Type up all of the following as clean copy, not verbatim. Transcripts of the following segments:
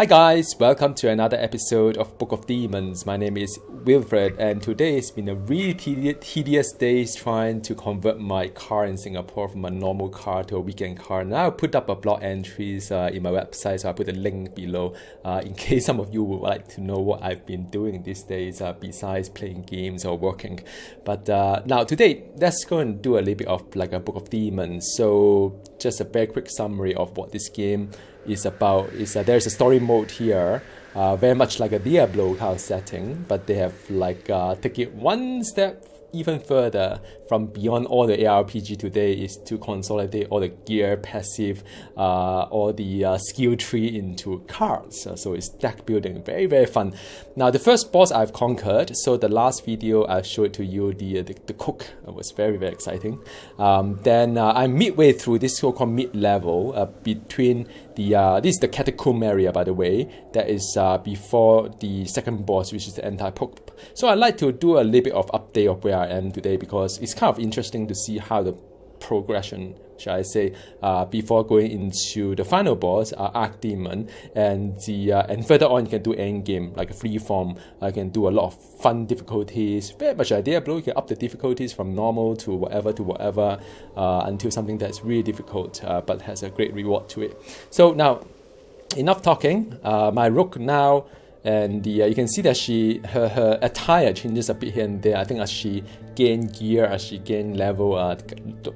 Hi guys, welcome to another episode of Book of Demons. My name is Wilfred and today has been a really tedious day trying to convert my car in Singapore from a normal car to a weekend car. Now I'll put up a blog entries in my website, so I'll put a link below in case some of you would like to know what I've been doing these days besides playing games or working. But now today, let's go and do a little bit of like a Book of Demons. So just a very quick summary of what this game is about. There's a story mode here, very much like a Diablo kind of setting, but they have like take it one step even further from beyond all the ARPG today is to consolidate all the gear, passive, all the skill tree into cards. So it's deck building, very, very fun. Now the first boss I've conquered, so the last video I showed to you the cook. It was very, very exciting. Then I'm midway through this so-called mid-level between this is the catacomb area, by the way, that is before the second boss, which is the anti-poke. So I like to do a little bit of update of where I am today because it's kind of interesting to see how the progression, shall I say, before going into the final boss, Archdemon, and further on you can do end game like a free form. I can do a lot of fun difficulties, very much like Diablo. You can up the difficulties from normal to whatever until something that's really difficult but has a great reward to it. So now, enough talking. My rook now. And you can see that her attire changes a bit here and there. I think as she gain gear, as she gain level,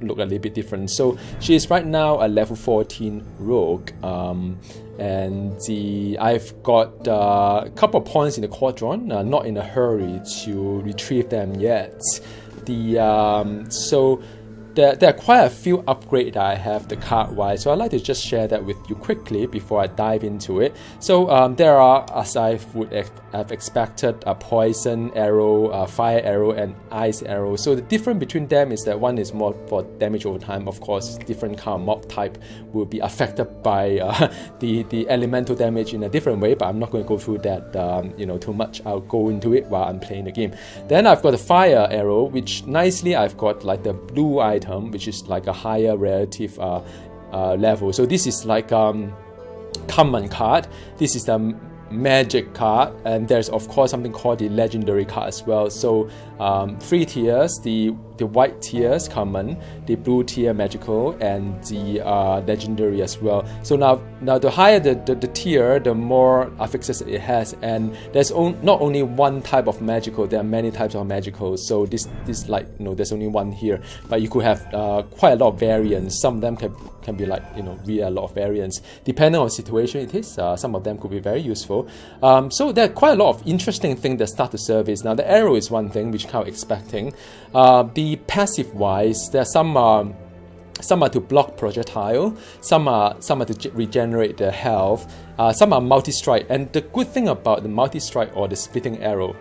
look a little bit different. So she is right now a level 14 rogue, and I've got a couple of points in the quadrant. Not in a hurry to retrieve them yet. So there are quite a few upgrades that I have the card wise, so I'd like to just share that with you quickly before I dive into it. So there are, as I would have expected, a poison arrow, fire arrow, and ice arrow. So the difference between them is that one is more for damage over time. Of course, different kind of mob type will be affected by the elemental damage in a different way, but I'm not going to go through that too much. I'll go into it while I'm playing the game. Then I've got the fire arrow, which nicely I've got like the blue item, which is like a higher relative level. So this is like common card. This is the magic card, and there's of course something called the legendary card as well. So 3 tiers: the white tiers common, the blue tier magical, and the legendary as well. So now the higher the tier, the more affixes it has, and there's not only one type of magical, there are many types of magical. So this like there's only one here, but you could have quite a lot of variants. Some of them can be like really a lot of variants depending on the situation it is. Some of them could be very useful. So there are quite a lot of interesting things that start to surface. Now the arrow is one thing which kind of expecting. The passive wise, there are some are to block projectile, some are to regenerate the health, some are multi-strike. And the good thing about the multi-strike or the splitting arrow,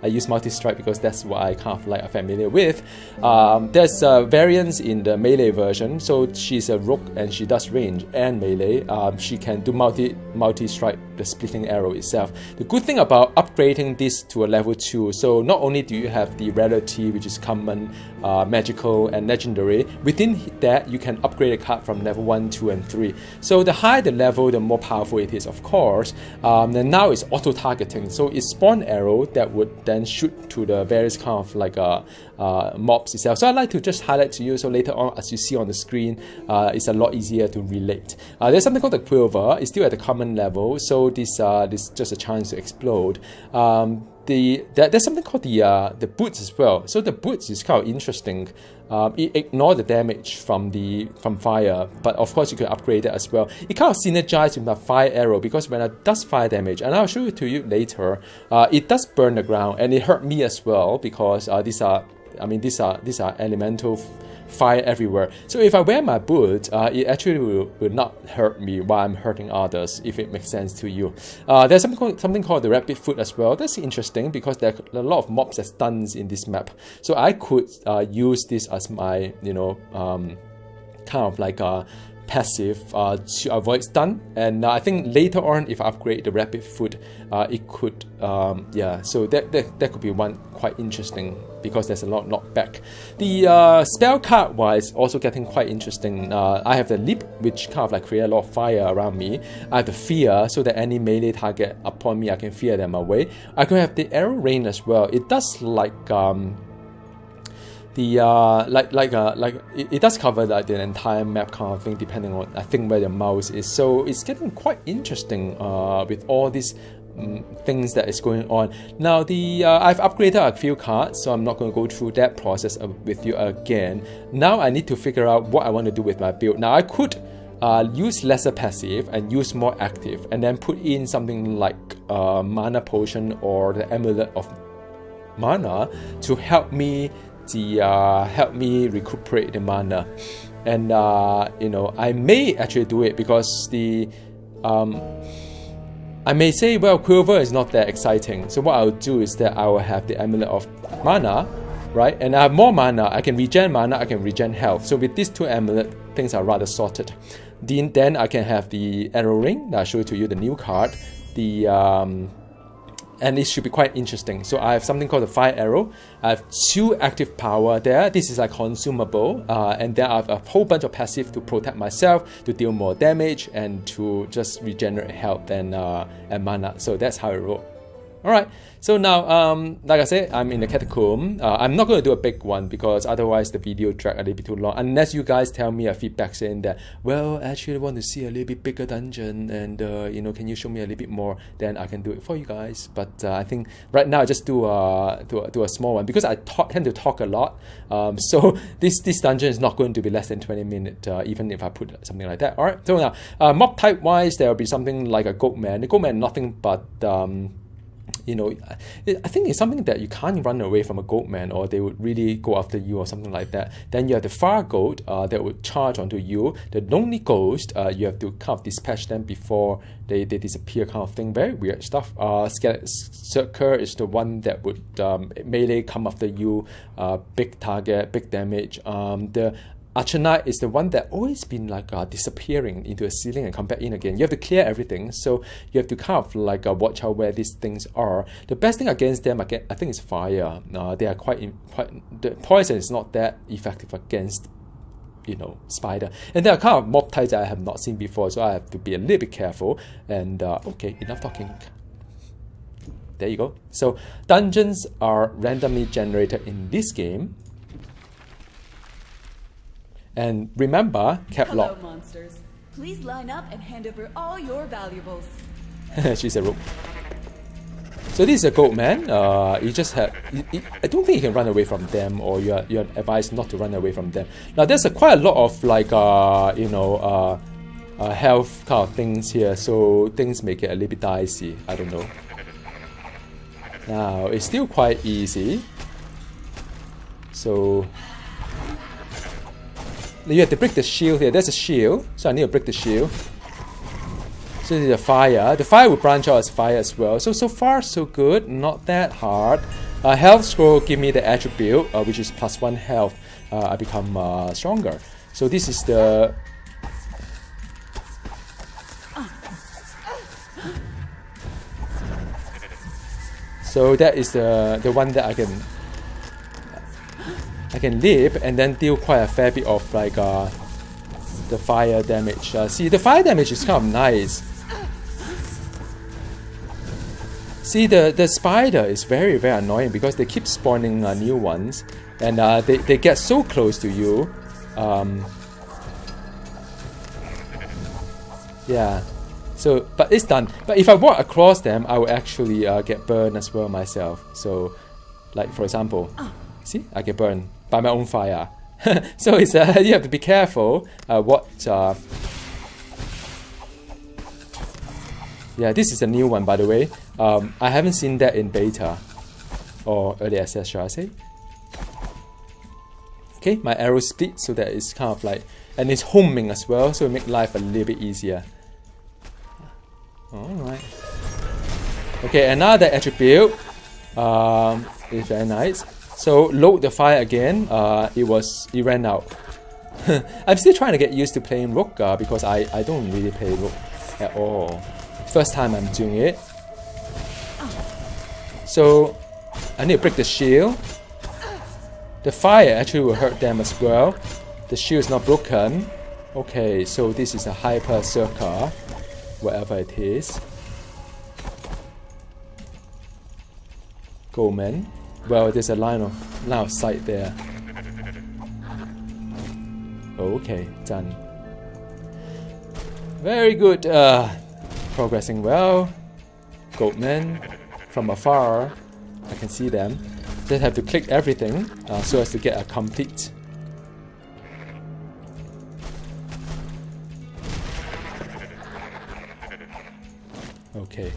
I use multi-strike because that's what I kind of like familiar with. There's variants in the melee version. So she's a rook and she does range and melee. She can do multi-strike, the splitting arrow itself. The good thing about upgrading this to a level 2, so not only do you have the rarity, which is common, magical, and legendary, within that you can upgrade a card from level 1, 2, and 3. So the higher the level, the more powerful it is, of course. And now it's auto-targeting. So it's spawn arrow that would then shoot to the various kind of like mobs itself. So I'd like to just highlight to you, so later on as you see on the screen, it's a lot easier to relate. There's something called the quiver. It's still at the common level, so this just a chance to explode. There's something called the boots as well. So the boots is kind of interesting. It ignores the damage from fire, but of course you can upgrade it as well. It kind of synergizes with the fire arrow because when it does fire damage, and I'll show it to you later, it does burn the ground, and it hurt me as well because these are elemental fire everywhere. So if I wear my boots, it actually will not hurt me while I'm hurting others, if it makes sense to you. There's something called the rapid foot as well. That's interesting because there are a lot of mobs that stuns in this map. So I could use this as my kind of like a passive to avoid stun, and I think later on if I upgrade the rapid foot, it could yeah, so that could be one quite interesting because there's a lot of knockback. The spell card wise also getting quite interesting. I have the leap, which kind of like create a lot of fire around me. I have the fear, so that any melee target upon me I can fear them away. I can have the arrow rain as well. It does like it does cover like the entire map kind of thing, depending on I think where the mouse is. So it's getting quite interesting with all these things that is going on. Now I've upgraded a few cards, so I'm not going to go through that process with you again. Now I need to figure out what I want to do with my build. Now I could use lesser passive and use more active, and then put in something like mana potion or the amulet of mana to help me recuperate the mana. And you know, I may actually do it because the I may say, well, Quiver is not that exciting. So what I'll do is that I will have the amulet of mana, right? And I have more mana. I can regen mana, I can regen health. So with these two amulets, things are rather sorted. Then I can have the arrow ring that I'll show to you, the new card. And it should be quite interesting. So I have something called the fire arrow. I have 2 active power there. This is like consumable, and then I have a whole bunch of passive to protect myself, to deal more damage, and to just regenerate health and mana. So that's how it rolls. Alright, so now, like I said, I'm in the catacomb. I'm not going to do a big one because otherwise the video drag a little bit too long. Unless you guys tell me a feedback saying that, well, actually I want to see a little bit bigger dungeon and, you know, can you show me a little bit more? Then I can do it for you guys. But I think right now I just do a small one because I tend to talk a lot. So this dungeon is not going to be less than 20 minutes, even if I put something like that. Alright, so now, mob type wise, there will be something like a goatman. The goatman, nothing but you know, I think it's something that you can't run away from a goatman, or they would really go after you or something like that. Then you have the fire goat that would charge onto you. The lonely ghost, you have to kind of dispatch them before they disappear, kind of thing. Very weird stuff. Skeleton Circle is the one that would melee come after you, big target, big damage. The Archanite is the one that always been like disappearing into a ceiling and come back in again. You have to clear everything, so you have to kind of like watch out where these things are. The best thing against them, again, I think, is fire. They are quite the poison is not that effective against, you know, spider. And there are kind of mob types that I have not seen before, so I have to be a little bit careful. And okay, enough talking. There you go. So dungeons are randomly generated in this game. And remember, cap lock. Hello, monsters. Please line up and hand over all your valuables. She's a rope. So this is a goat man. You just have. I don't think you can run away from them, or you're advised not to run away from them. Now there's quite a lot of like you know health kind of things here, so things may get a little bit dicey. I don't know. Now it's still quite easy. So you have to break the shield here. There's a shield, so I need to break the shield. So there's a fire. The fire will branch out as fire as well. So far so good, not that hard. Health scroll give me the attribute, which is +1 health. I become stronger. So this is the. So that is the one that I can live and then deal quite a fair bit of like the fire damage. See, the fire damage is kind of nice. See, the spider is very, very annoying because they keep spawning new ones, and they get so close to you. Yeah. So, but it's done. But if I walk across them, I will actually get burned as well myself. So, like for example, see, I get burned by my own fire. So it's you have to be careful what. Yeah, this is a new one, by the way. I haven't seen that in beta or early access, shall I say? Okay, my arrow split, so that is kind of like, and it's homing as well, so it makes life a little bit easier. Alright. Okay, another attribute is very nice. So load the fire again. It ran out. I'm still trying to get used to playing Rook because I don't really play Rook at all. First time I'm doing it. So I need to break the shield. The fire actually will hurt them as well. The shield is not broken. Okay, so this is a hyper circle, whatever it is. Goldman. Well, there's a line of sight there. Okay, done. Very good. Progressing well. Goldman. From afar, I can see them. Just have to click everything so as to get a complete. Okay.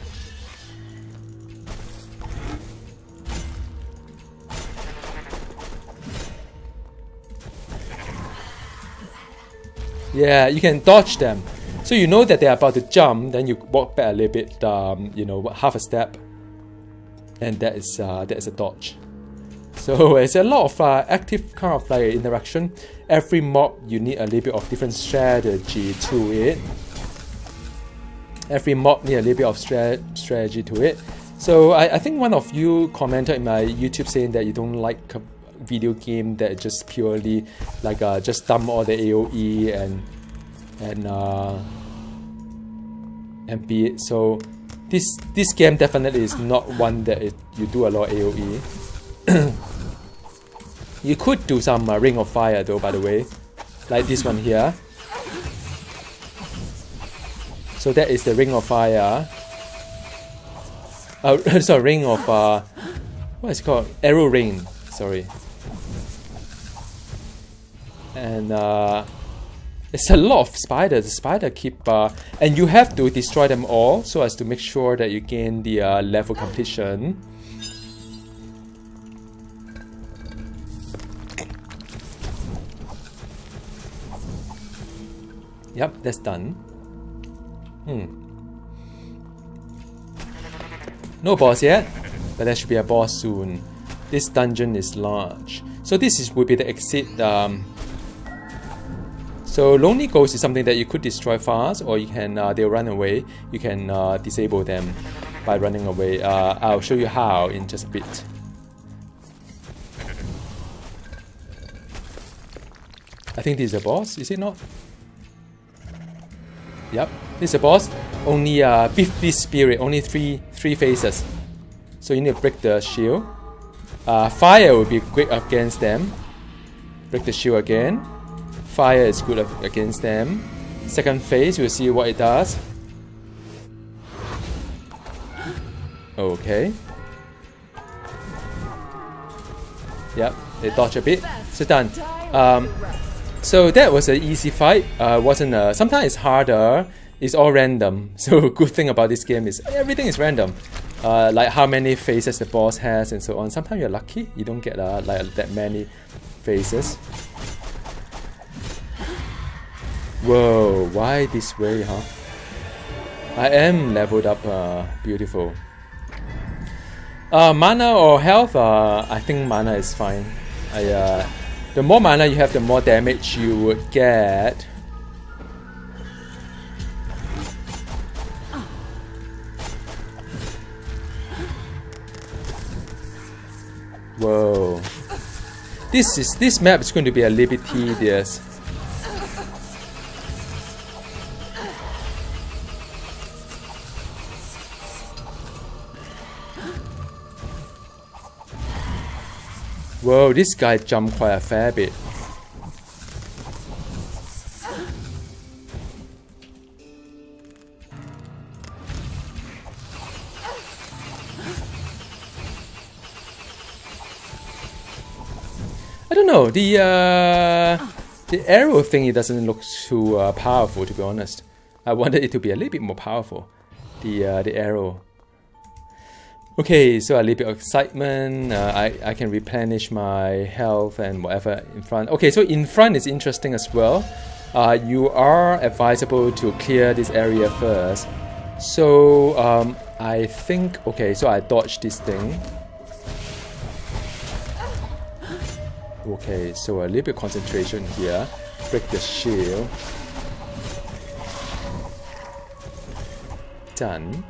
Yeah, you can dodge them. So you know that they're about to jump, then you walk back a little bit, you know, half a step, and that is a dodge. So it's a lot of active kind of like interaction. Every mob you need a little bit of different strategy to it. Every mob need a little bit of strategy to it. So I think one of you commented in my YouTube saying that you don't like a video game that just purely like just dump all the AOE and be it. So this game definitely is not one that you do a lot of AOE. You could do some Ring of Fire though, by the way, like this one here. So that is the Ring of Fire. Sorry, Ring of what is it called? Arrow Rain. Sorry. And it's a lot of spiders. The spider keep and you have to destroy them all so as to make sure that you gain the level completion. Yep, that's done. No boss yet, but there should be a boss soon. This dungeon is large, so this will be the exit. So Lonely Ghost is something that you could destroy fast, or you can they'll run away. You can disable them by running away. I'll show you how in just a bit. I think this is a boss, is it not? Yep, this is a boss. Only 50 spirit, only three phases. So you need to break the shield. Fire will be great against them. Break the shield again. Fire is good against them. Second phase, we'll see what it does. Okay. Yep, they dodge a bit. So done. So that was an easy fight. Wasn't sometimes it's harder. It's all random. So good thing about this game is everything is random. Like how many phases the boss has and so on. Sometimes you're lucky. You don't get like that many phases. Whoa, why this way, huh? I am leveled up. Beautiful. Mana or health? I think mana is fine. The more mana you have, the more damage you would get. Whoa. This map is going to be a little bit tedious. Whoa, this guy jumped quite a fair bit. I don't know, the arrow thingy doesn't look too powerful, to be honest. I wanted it to be a little bit more powerful, the arrow. Okay, so a little bit of excitement. I can replenish my health and whatever in front. Okay, so in front is interesting as well. You are advisable to clear this area first. So I think, okay, so I dodged this thing. Okay, so a little bit of concentration here. break the shield. Done.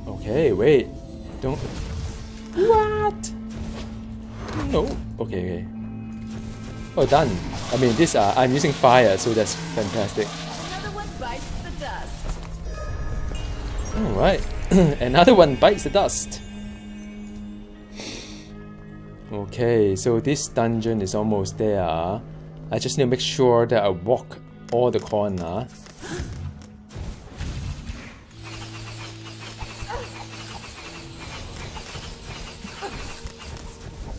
Okay, wait. Don't. What? No. Okay. Oh, done. I mean, this. I'm using fire, so that's fantastic. Another one bites the dust. All right. Another one bites the dust. Okay, so this dungeon is almost there. I just need to make sure that I walk all the corner.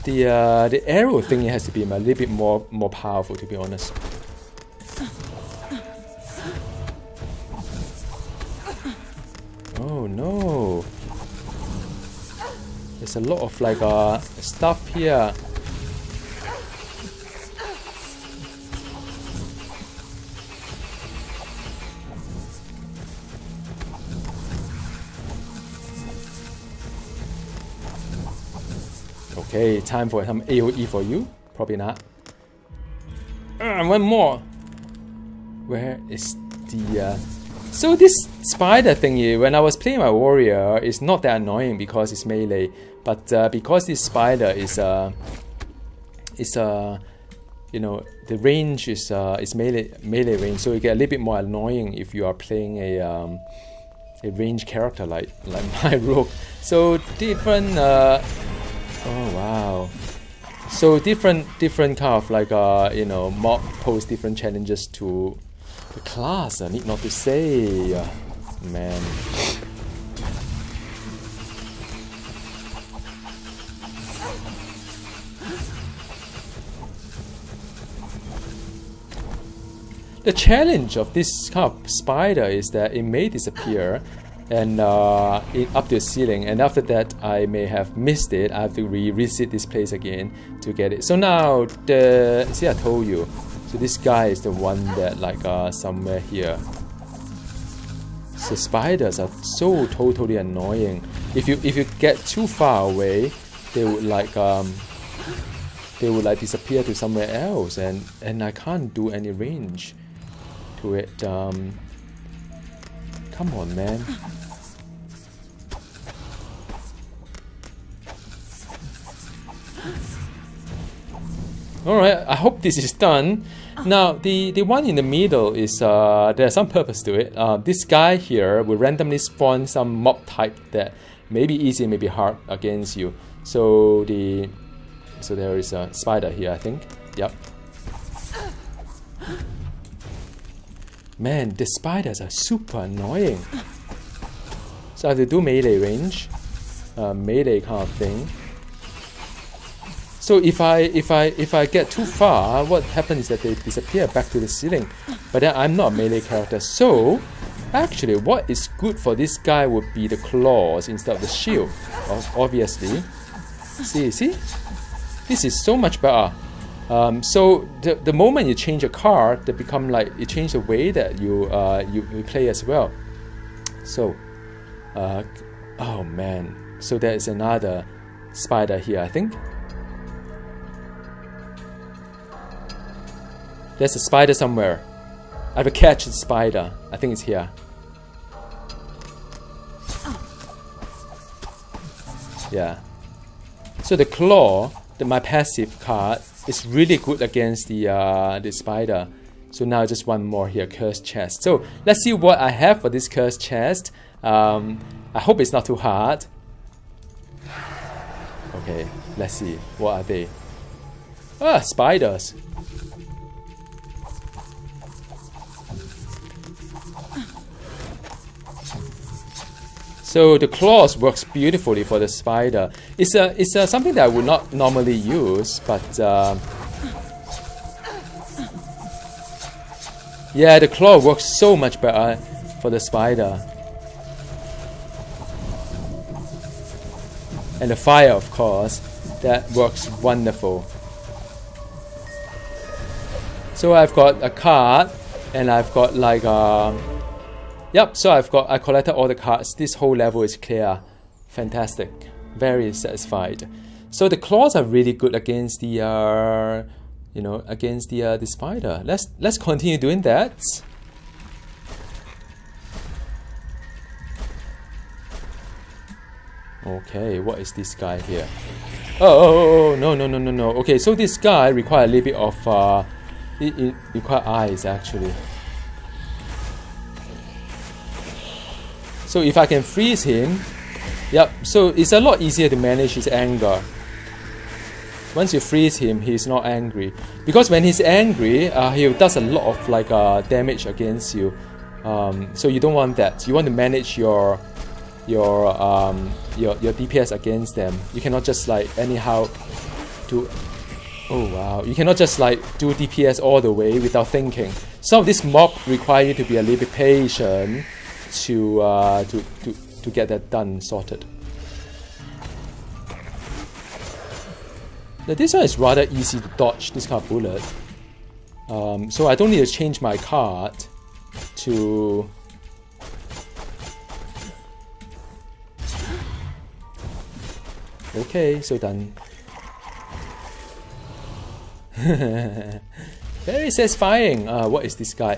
The arrow thing has to be a little bit more powerful, to be honest. Oh no! There's a lot of like stuff here. Okay, time for some AoE for you. Probably not. One more. Where is the... So this spider thingy, when I was playing my warrior, is not that annoying because it's melee. But because this spider is you know, the range is melee range, so you get a little bit more annoying if you are playing a ranged character like my rogue. So different. Oh wow! So different kind of like you know, mob pose different challenges to the class. I need not to say, man. The challenge of this kind of spider is that it may disappear and up to the ceiling, and after that I may have missed it. I have to revisit this place again to get it. So now see, I told you. So this guy is the one that like somewhere here. So spiders are so totally annoying. If you get too far away, they would like disappear to somewhere else, and I can't do any range to it. Come on, man. Alright, I hope this is done. Now, the one in the middle is, there's some purpose to it. This guy here will randomly spawn some mob type that may be easy, may be hard against you. So there is a spider here, I think. Yep. Man, the spiders are super annoying. So I have to do melee range, melee kind of thing. So if I get too far, what happens is that they disappear back to the ceiling. But then I'm not a melee character, so actually what is good for this guy would be the claws instead of the shield, obviously. See? This is so much better. So the moment you change a card, they become like, you change the way that you play as well. So, oh man. So there is another spider here, I think. There's a spider somewhere. I have to catch the spider. I think it's here. Yeah. So the claw, my passive card, is really good against the spider. So now just one more here, cursed chest. So let's see what I have for this cursed chest. I hope it's not too hard. Okay, let's see. What are they? Ah, spiders. So the claws works beautifully for the spider. It's something that I would not normally use, but yeah, the claw works so much better for the spider. And the fire, of course, that works wonderful. So I've got a card, and I've got like yep, so I collected all the cards. This whole level is clear. Fantastic. Very satisfied. So the claws are really good against the you know, against the spider. Let's continue doing that. Okay, what is this guy here? Oh, no. Okay, so this guy requires a little bit of it requires eyes actually. So if I can freeze him, yep, so it's a lot easier to manage his anger. Once you freeze him, he's not angry. Because when he's angry, he does a lot of like damage against you. So you don't want that. You want to manage your DPS against them. You cannot just like anyhow do. Oh wow! You cannot just like do DPS all the way without thinking. Some of this mob require you to be a little bit patient to get that done, sorted. Now this one is rather easy to dodge, this kind of bullet. So I don't need to change my card to... Okay, so done. Very satisfying. What is this guy?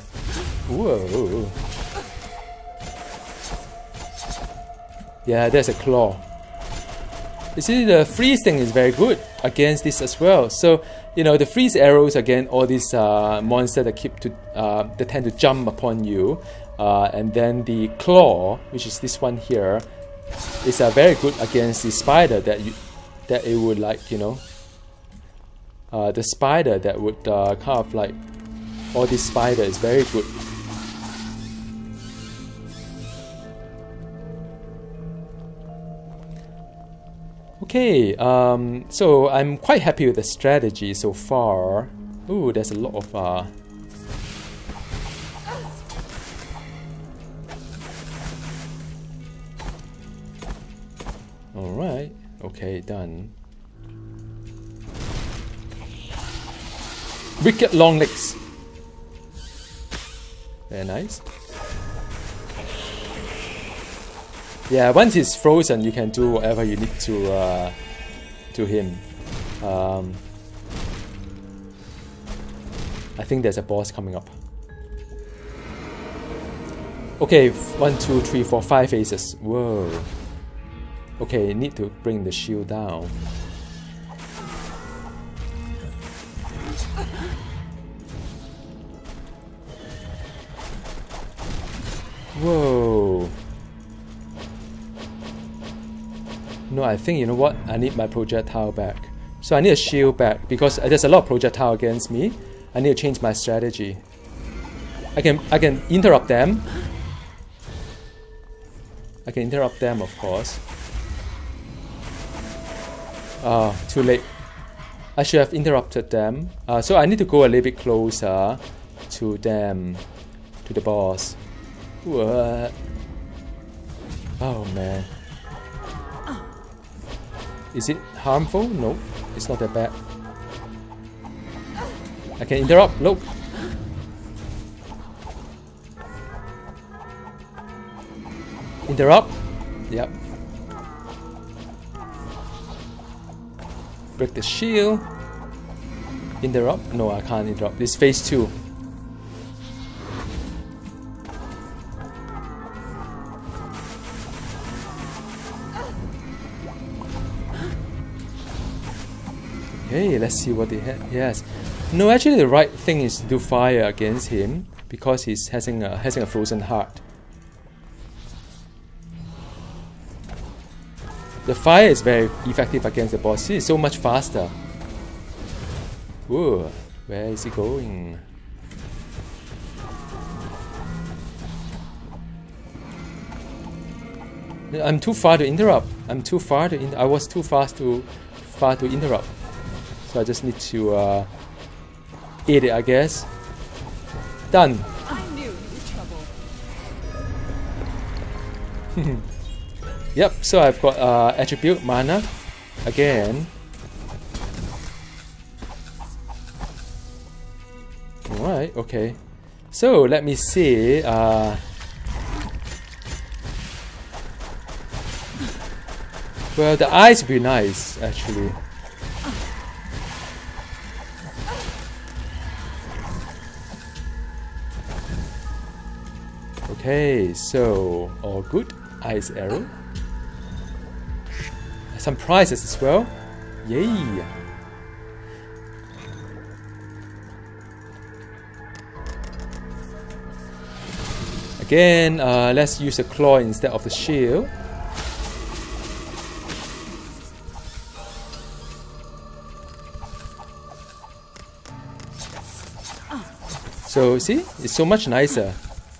Whoa. Yeah, there's a claw. You see, the freeze thing is very good against this as well. So, you know, the freeze arrows against all these monsters that they tend to jump upon you. And then the claw, which is this one here, is very good against the spider that it would like, you know. The spider that would kind of like, all this spider is very good. Okay, so I'm quite happy with the strategy so far. Ooh, there's a lot of Alright, okay, done. Wicked long legs. Very nice. Yeah, once he's frozen, you can do whatever you need to him. I think there's a boss coming up. Okay, 1, 2, 3, 4, 5 phases. Whoa. Okay, need to bring the shield down. Whoa. No, I think, you know what? I need my projectile back. So I need a shield back because there's a lot of projectile against me. I need to change my strategy. I can interrupt them. I can interrupt them, of course. Too late. I should have interrupted them. So I need to go a little bit closer to them, to the boss. What? Oh man. Is it harmful? No, it's not that bad. I can interrupt. Look. Interrupt. Yep. Break the shield. Interrupt. No, I can't interrupt. This is phase 2. Okay, let's see what he has. No, actually the right thing is to do fire against him because he's having a frozen heart. The fire is very effective against the boss. He is so much faster. Whoa, where is he going? I'm too far to interrupt. I was too far to interrupt. So I just need to eat it, I guess. Done. I knew you were trouble. Yep, so I've got attribute mana again. Alright, okay. So let me see. Well, the eyes would be nice, actually. Okay, so all good. Ice arrow. Some prizes as well. Yay! Again, let's use a claw instead of the shield. So see, it's so much nicer.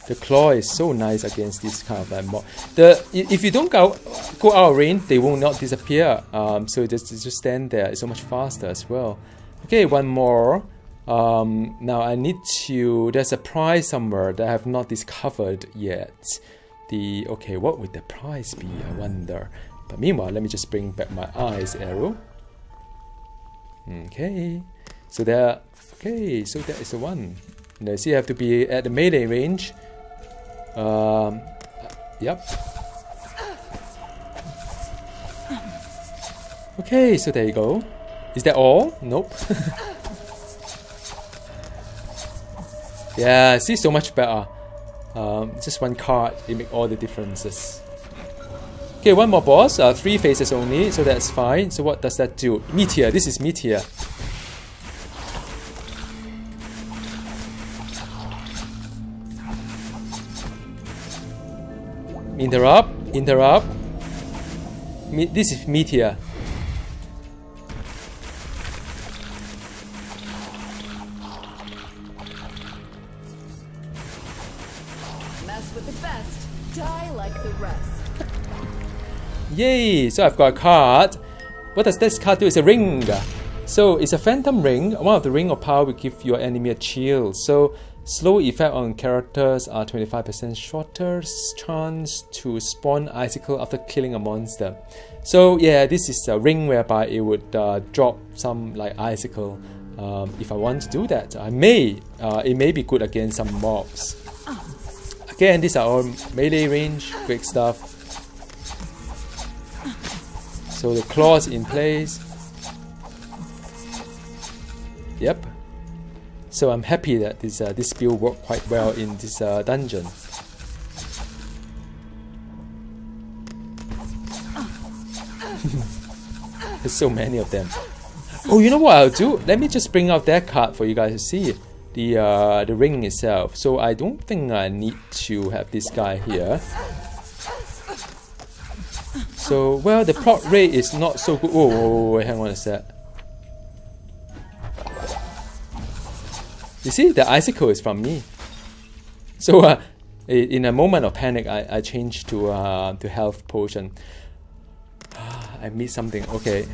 The claw is so nice against this kind of mob. If you don't go out of range, they will not disappear. So just stand there. It's so much faster as well. Okay, one more. Now I need to. There's a prize somewhere that I have not discovered yet. Okay, what would the prize be? I wonder. But meanwhile, let me just bring back my ice arrow. Okay, so there. Okay, so that is the one. Now see, you have to be at the melee range. Yep. Okay, so there you go. Is that all? Nope. Yeah, see, so much better. Just one card, it makes all the differences. Okay, one more boss. 3 phases only, so that's fine. So what does that do? Meteor. This is Meteor. Interrupt. This is Meteor. Mess with the best, die like the rest. Yay! So I've got a card. What does this card do? It's a ring. So it's a phantom ring. One of the ring of power will give your enemy a chill. So slow effect on characters are 25% shorter chance to spawn icicle after killing a monster. So yeah, this is a ring whereby it would drop some like icicle. If I want to do that, it may be good against some mobs. Again, these are all melee range, quick stuff. So the claws in place. Yep. So I'm happy that this build worked quite well in this dungeon. There's so many of them. Oh, you know what I'll do? Let me just bring out that card for you guys to see the ring itself. So I don't think I need to have this guy here. So well, the proc rate is not so good. Oh, hang on a sec. You see, the icicle is from me. So in a moment of panic, I changed to health potion. I missed something. Okay.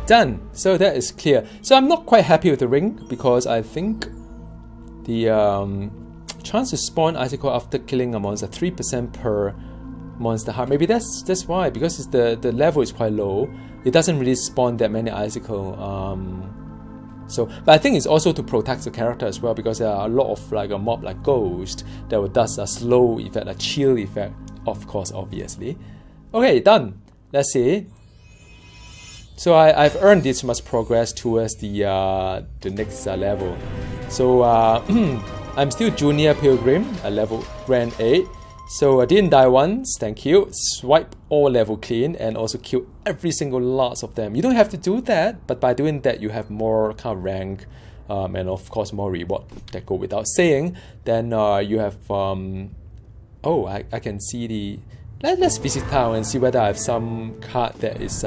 Done. So that is clear. So I'm not quite happy with the ring because I think the chance to spawn icicle after killing a monster 3% per monster heart. Maybe that's why, because the level is quite low. It doesn't really spawn that many icicle. But I think it's also to protect the character as well, because there are a lot of like a mob like Ghost that would does a slow effect, a chill effect, of course, obviously. Okay, done. Let's see. So I've earned this much progress towards the next level. So I'm still Junior Pilgrim, a level Grand 8. So I didn't die once, thank you. Swipe all level clean and also kill every single last of them. You don't have to do that, but by doing that you have more kind of rank and of course more reward that go without saying. Then you have oh, I can see the... Let's visit town and see whether I have some card that is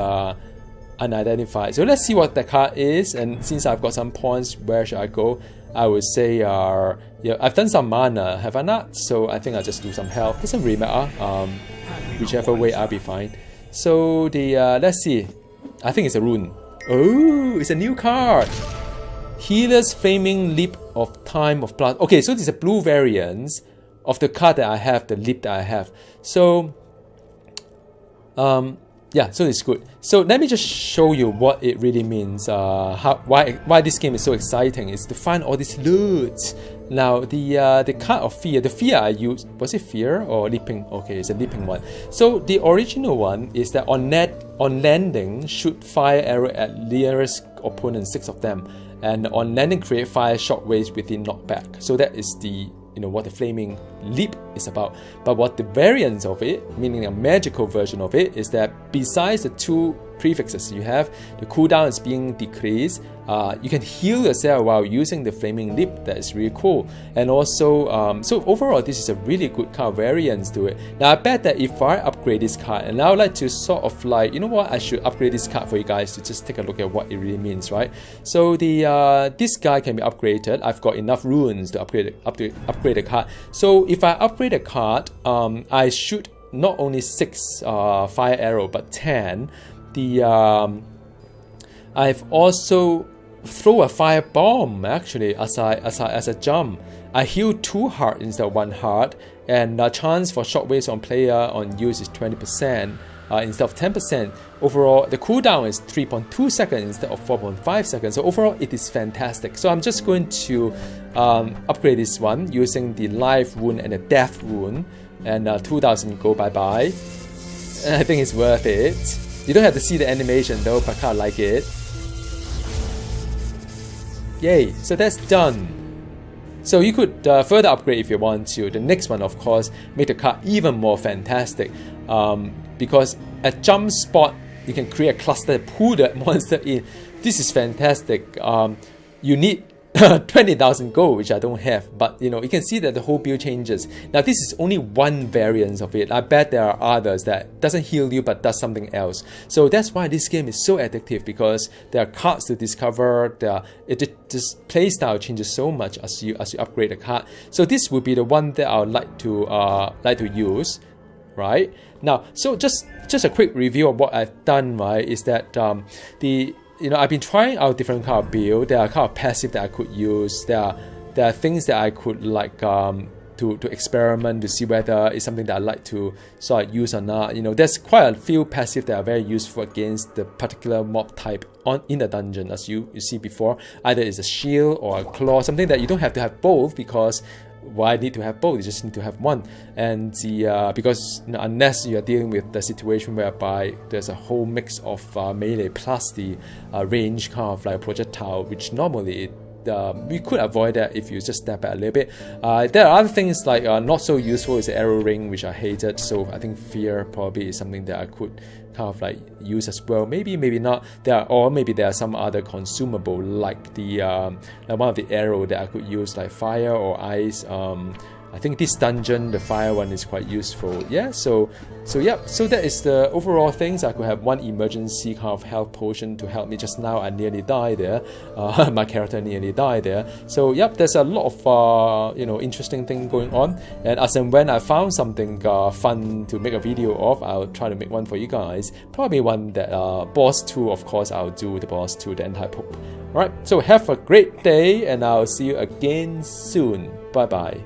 unidentified. So let's see what the card is, and since I've got some points, where should I go? I would say yeah, I've done some mana, have I not? So I think I'll just do some health. Doesn't really matter. Whichever way, I'll be fine. So the let's see. I think it's a rune. Oh, it's a new card. Healer's Flaming Leap of Time of Blood. Okay, so this is a blue variant of the card that I have, the leap that I have. So yeah, so it's good. So let me just show you what it really means. Why this game is so exciting is to find all these loot. Now the card of fear, the fear I used, was it fear or leaping? Okay, it's a leaping one. So the original one is that on landing, shoot fire arrow at nearest opponent, 6 of them, and on landing create fire shockwaves within knockback. So that is the what the flaming leap is about. But what the variance of it, meaning a magical version of it, is that besides the 2 prefixes you have, the cooldown is being decreased. You can heal yourself while using the flaming leap. That is really cool. And also, so overall, this is a really good card variance to it. Now, I bet that if I upgrade this card, and I would like to sort of like, I should upgrade this card for you guys to just take a look at what it really means, right? So the this guy can be upgraded. I've got enough runes to upgrade the card. So if I upgrade a card, I shoot not only 6 fire arrow but 10. I've also throw a fire bomb actually as a jump. I heal 2 heart instead of 1 heart, and the chance for shockwaves on player on use is 20% instead of 10%. Overall, the cooldown is 3.2 seconds instead of 4.5 seconds. So overall, it is fantastic. So I'm just going to upgrade this one using the life rune and the death rune, and 2,000 go bye-bye. And I think it's worth it. You don't have to see the animation though, but I kind of like it. Yay, so that's done. So you could further upgrade if you want to. The next one, of course, make the card even more fantastic. Because at jump spot, you can create a cluster to pull that monster in. This is fantastic. You need 20,000 gold, which I don't have, but you can see that the whole build changes. Now this is only one variance of it. I bet there are others that doesn't heal you but does something else. So that's why this game is so addictive, because there are cards to discover. This playstyle changes so much as you upgrade the card. So this would be the one that I would like to use, right? Now, so just a quick review of what I've done, right? Is that I've been trying out different kind of build. There are kind of passive that I could use. There are things that I could like to experiment to see whether it's something that I like to sort of use or not. There's quite a few passive that are very useful against the particular mob type in the dungeon, as you see before. Either it's a shield or a claw, something that you don't have to have both, because why need to have both? You just need to have one. And because unless you are dealing with the situation whereby there's a whole mix of melee plus the range kind of like projectile, which normally we could avoid that if you just step back a little bit. There are other things like not so useful is the arrow ring, which I hated. So I think fear probably is something that I could kind of like use as well. Maybe not. Maybe there are some other consumable like the like one of the arrow that I could use, like fire or ice. I think this dungeon, the fire one, is quite useful. Yeah, so that is the overall things. I could have one emergency kind of health potion to help me. Just now I nearly died there. My character nearly died there. So yep, there's a lot of interesting thing going on. And as and when I found something fun to make a video of, I'll try to make one for you guys. Probably one that boss 2, of course. I'll do the boss 2, the anti-pope. Alright, so have a great day, and I'll see you again soon. Bye bye.